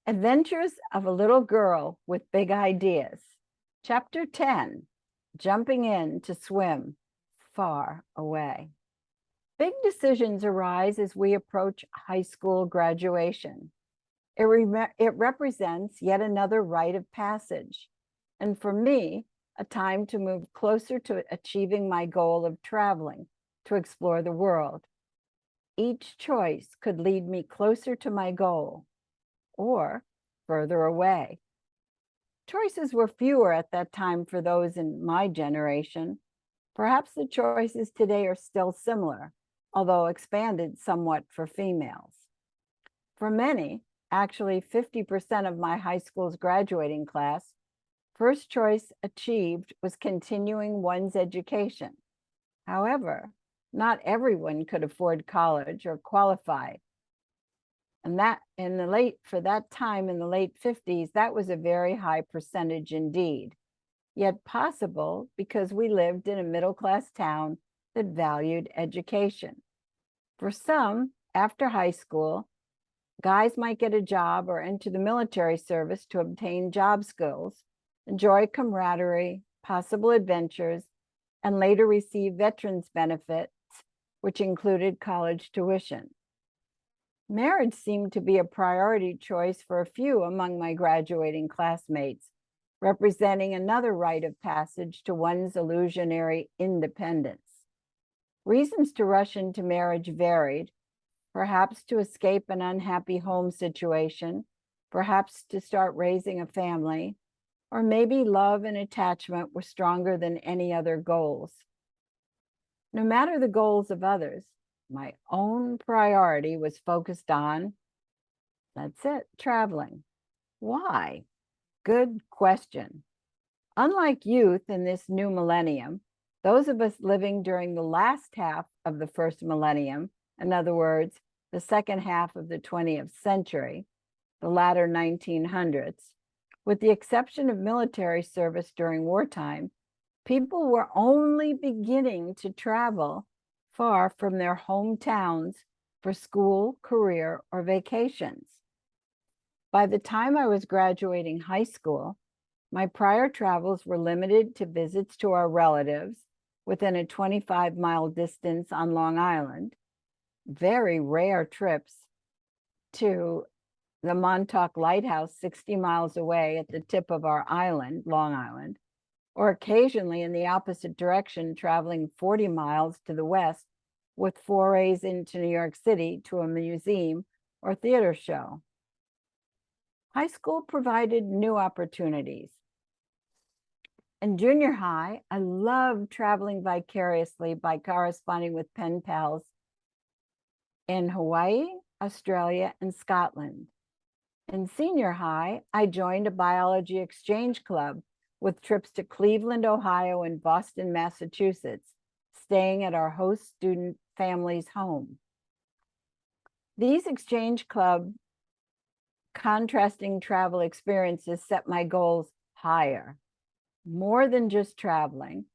Adventures of a Little Girl with Big Ideas. Chapter 10, Jumping In to Swim Far Away. Big decisions arise as we approach high school graduation. It represents yet another rite of passage, and for me, a time to move closer to achieving my goal of traveling to explore the world. Each choice could lead me closer to my goal or further away. Choices were fewer at that time for those in my generation. Perhaps the choices today are still similar, although expanded somewhat for females. For many, actually 50% of my high school's graduating class, first choice achieved was continuing one's education. However, not everyone could afford college or qualify. And that for that time in the late 50s, that was a very high percentage indeed, yet possible because we lived in a middle-class town that valued education. For some, after high school, guys might get a job or enter the military service to obtain job skills, enjoy camaraderie, possible adventures, and later receive veterans benefits, which included college tuition. Marriage seemed to be a priority choice for a few among my graduating classmates, representing another rite of passage to one's illusionary independence. Reasons to rush into marriage varied, perhaps to escape an unhappy home situation, perhaps to start raising a family, or maybe love and attachment were stronger than any other goals. No matter the goals of others, my own priority was focused on, that's it, traveling. Why? Good question. Unlike youth in this new millennium, those of us living during the last half of the first millennium, in other words, the second half of the 20th century, the latter 1900s, with the exception of military service during wartime, people were only beginning to travel far from their hometowns for school, career, or vacations. By the time I was graduating high school, my prior travels were limited to visits to our relatives within a 25-mile distance on Long Island, very rare trips to the Montauk Lighthouse 60 miles away at the tip of our island, Long Island, or occasionally in the opposite direction, traveling 40 miles to the west with forays into New York City to a museum or theater show. High school provided new opportunities. In junior high, I loved traveling vicariously by corresponding with pen pals in Hawaii, Australia, and Scotland. In senior high, I joined a biology exchange club with trips to Cleveland, Ohio, and Boston, Massachusetts, staying at our host student family's home. These exchange club contrasting travel experiences set my goals higher. More than just traveling,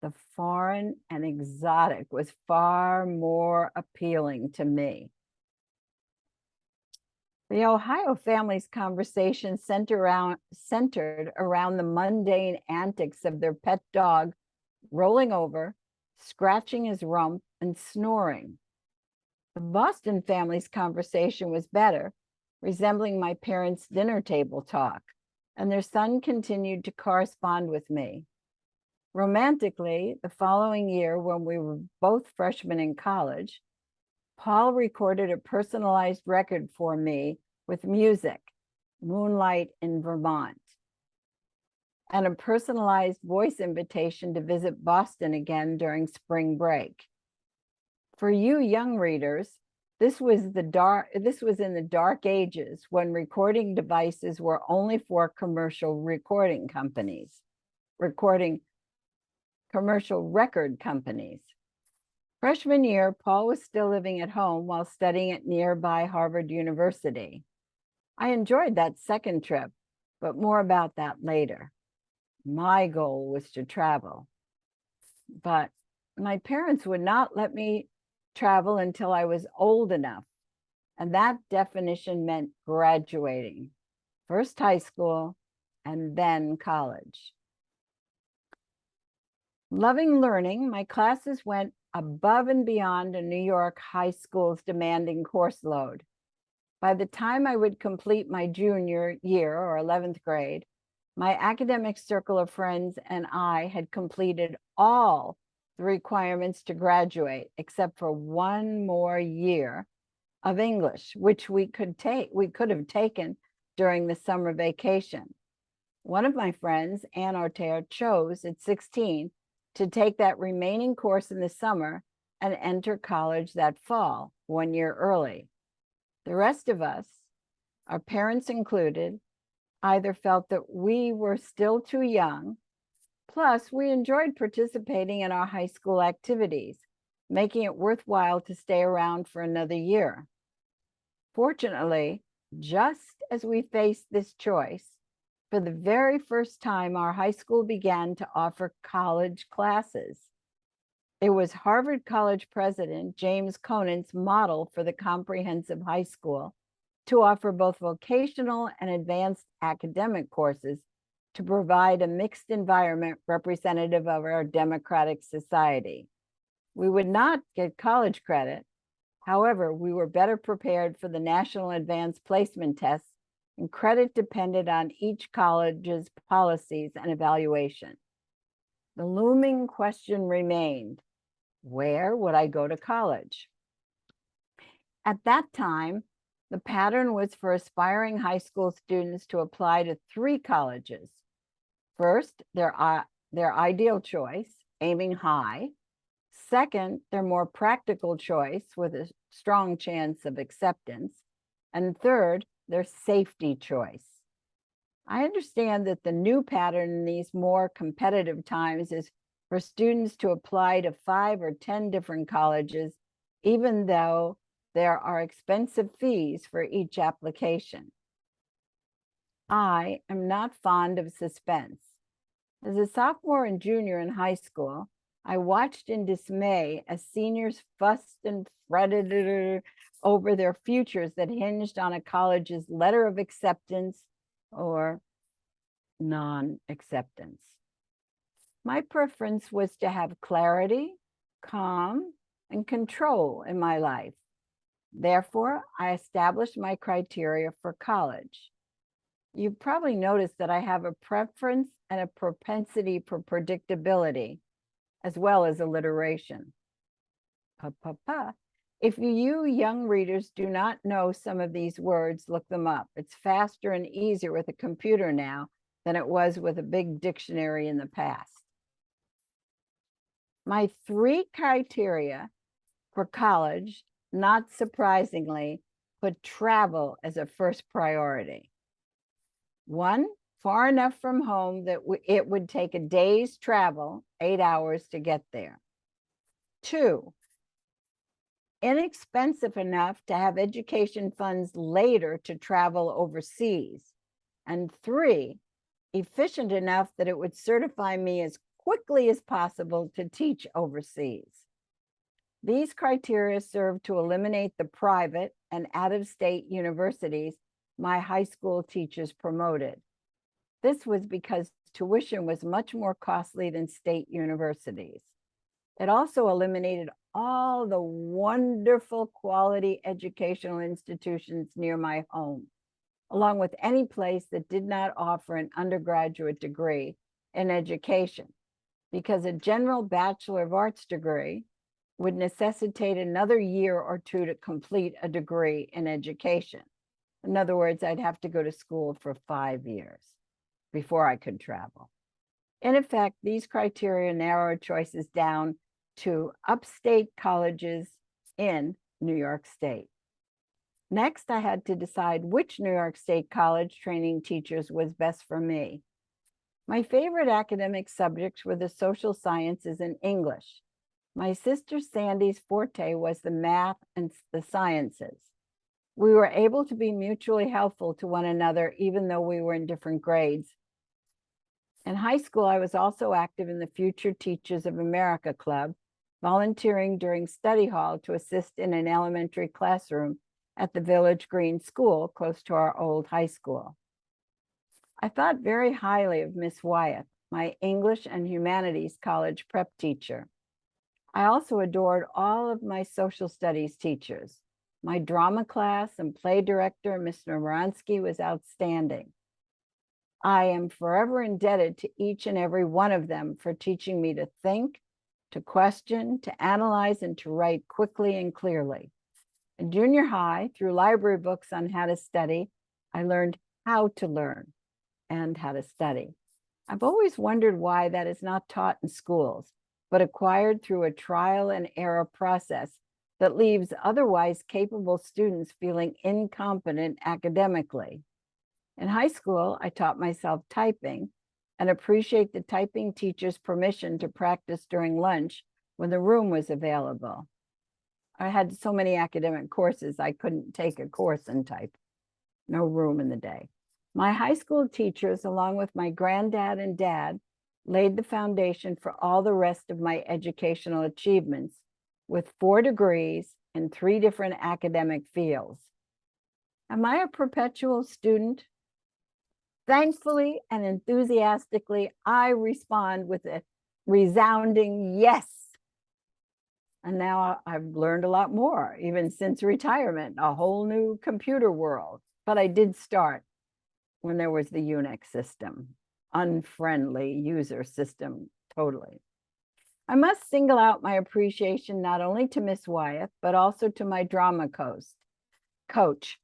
the foreign and exotic was far more appealing to me. The Ohio family's conversation centered around the mundane antics of their pet dog rolling over, scratching his rump, and snoring. The Boston family's conversation was better, resembling my parents' dinner table talk, and their son continued to correspond with me. Romantically, the following year, when we were both freshmen in college, Paul recorded a personalized record for me with music, Moonlight in Vermont, and a personalized voice invitation to visit Boston again during spring break. For you young readers, this was in the dark ages when recording devices were only for commercial commercial record companies. Freshman year, Paul was still living at home while studying at nearby Harvard University. I enjoyed that second trip, but more about that later. My goal was to travel, but my parents would not let me travel until I was old enough, and that definition meant graduating. first high school, and then college. Loving learning, my classes went above and beyond a New York high school's demanding course load. By the time I would complete my junior year or 11th grade, my academic circle of friends and I had completed all the requirements to graduate, except for one more year of English, which we could have taken during the summer vacation. One of my friends, Ann Ortega, chose at 16 to take that remaining course in the summer and enter college that fall, 1 year early. The rest of us, our parents included, either felt that we were still too young, plus we enjoyed participating in our high school activities, making it worthwhile to stay around for another year. Fortunately, just as we faced this choice, for the very first time, our high school began to offer college classes. It was Harvard College president James Conant's model for the comprehensive high school to offer both vocational and advanced academic courses to provide a mixed environment representative of our democratic society. We would not get college credit. However, we were better prepared for the National Advanced Placement Tests, and credit depended on each college's policies and evaluation. The looming question remained, where would I go to college? At that time, the pattern was for aspiring high school students to apply to 3 colleges. First, their ideal choice, aiming high. Second, their more practical choice with a strong chance of acceptance. And third, their safety choice. I understand that the new pattern in these more competitive times is for students to apply to 5 or 10 different colleges, even though there are expensive fees for each application. I am not fond of suspense. As a sophomore and junior in high school, I watched in dismay as seniors fussed and fretted over their futures that hinged on a college's letter of acceptance or non-acceptance. My preference was to have clarity, calm, and control in my life. Therefore, I established my criteria for college. You've probably noticed that I have a preference and a propensity for predictability, as well as alliteration. If you young readers do not know some of these words, look them up. It's faster and easier with a computer now than it was with a big dictionary in the past. My 3 criteria for college, not surprisingly, put travel as a first priority. 1, far enough from home that it would take a day's travel, 8 hours to get there. 2, inexpensive enough to have education funds later to travel overseas. And 3, efficient enough that it would certify me as quickly as possible to teach overseas. These criteria serve to eliminate the private and out-of-state universities my high school teachers promoted. This was because tuition was much more costly than state universities. It also eliminated all the wonderful quality educational institutions near my home, along with any place that did not offer an undergraduate degree in education, because a general Bachelor of Arts degree would necessitate another year or 2 to complete a degree in education. In other words, I'd have to go to school for 5 years before I could travel. In effect, these criteria narrowed choices down to upstate colleges in New York State. Next, I had to decide which New York State college training teachers was best for me. My favorite academic subjects were the social sciences and English. My sister Sandy's forte was the math and the sciences. We were able to be mutually helpful to one another, even though we were in different grades. In high school, I was also active in the Future Teachers of America Club, volunteering during study hall to assist in an elementary classroom at the Village Green School close to our old high school. I thought very highly of Miss Wyeth, my English and Humanities college prep teacher. I also adored all of my social studies teachers. My drama class and play director, Mr. Moransky, was outstanding. I am forever indebted to each and every one of them for teaching me to think, to question, to analyze, and to write quickly and clearly. In junior high, through library books on how to study, I learned how to learn and how to study. I've always wondered why that is not taught in schools, but acquired through a trial and error process that leaves otherwise capable students feeling incompetent academically. In high school, I taught myself typing and appreciate the typing teacher's permission to practice during lunch when the room was available. I had so many academic courses, I couldn't take a course in type. No room in the day. My high school teachers, along with my granddad and dad, laid the foundation for all the rest of my educational achievements with 4 degrees in 3 different academic fields. Am I a perpetual student? Thankfully and enthusiastically, I respond with a resounding yes. And now I've learned a lot more, even since retirement, a whole new computer world. But I did start when there was the Unix system, unfriendly user system, totally. I must single out my appreciation not only to Miss Wyeth, but also to my drama coach.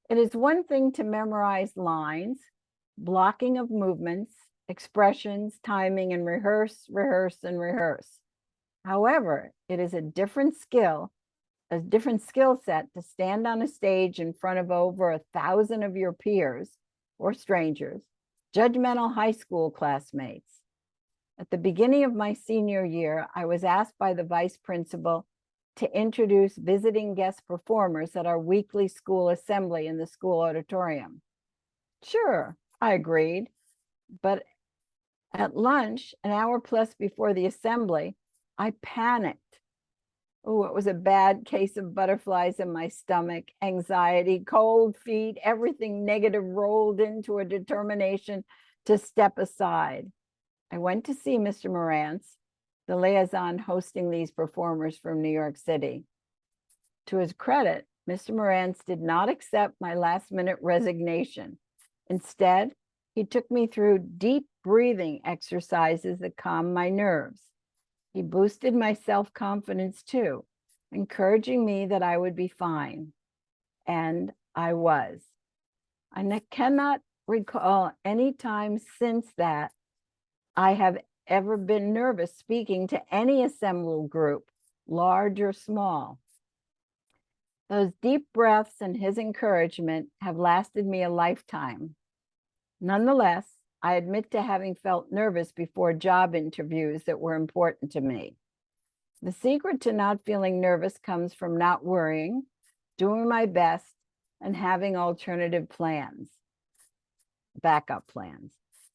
It is one thing to memorize lines, blocking of movements, expressions, timing, and rehearse. However, it is a different skill set to stand on a stage in front of over 1,000 of your peers or strangers, judgmental high school classmates. At the beginning of my senior year, I was asked by the vice principal to introduce visiting guest performers at our weekly school assembly in the school auditorium. Sure, I agreed, but at lunch, an hour plus before the assembly, I panicked. Oh, it was a bad case of butterflies in my stomach, anxiety, cold feet, everything negative rolled into a determination to step aside. I went to see Mr. Morantz, the liaison hosting these performers from New York City. To his credit, Mr. Morantz did not accept my last-minute resignation. Instead, he took me through deep breathing exercises that calmed my nerves. He boosted my self-confidence too, encouraging me that I would be fine. And I was. I cannot recall any time since that I have ever been nervous speaking to any assembled group, large or small. Those deep breaths and his encouragement have lasted me a lifetime. Nonetheless, I admit to having felt nervous before job interviews that were important to me. The secret to not feeling nervous comes from not worrying, doing my best, and having alternative plans, backup plans.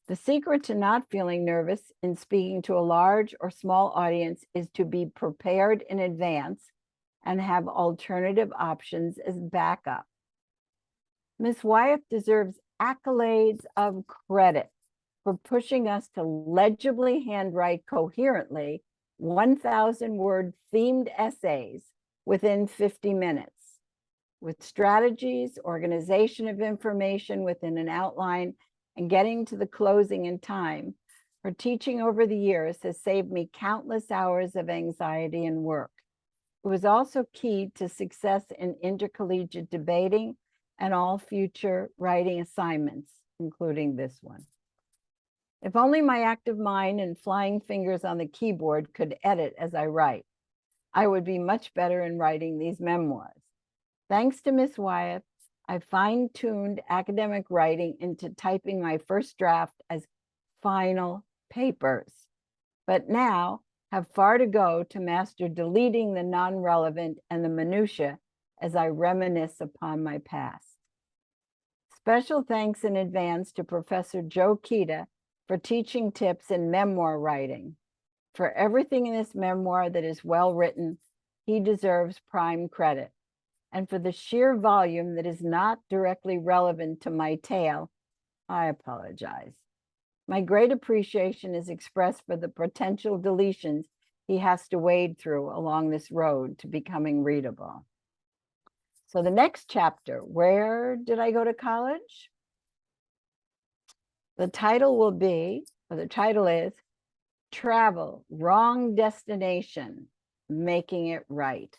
The secret to not feeling nervous in speaking to a large or small audience is to be prepared in advance and have alternative options as backup. Ms. Wyeth deserves accolades of credit for pushing us to legibly handwrite coherently 1,000-word themed essays within 50 minutes, with strategies, organization of information within an outline, and getting to the closing in time. Her teaching over the years has saved me countless hours of anxiety and work. It was also key to success in intercollegiate debating and all future writing assignments, including this one. If only my active mind and flying fingers on the keyboard could edit as I write, I would be much better in writing these memoirs. Thanks to Miss Wyeth, I fine-tuned academic writing into typing my first draft as final papers, but now have far to go to master deleting the non-relevant and the minutia as I reminisce upon my past. Special thanks in advance to Professor Joe Kita for teaching tips in memoir writing. For everything in this memoir that is well written, he deserves prime credit. And for the sheer volume that is not directly relevant to my tale, I apologize. My great appreciation is expressed for the potential deletions he has to wade through along this road to becoming readable. So the next chapter, Where Did I Go to College? The title will be, or the title is, Travel, Wrong Destination, Making It Right.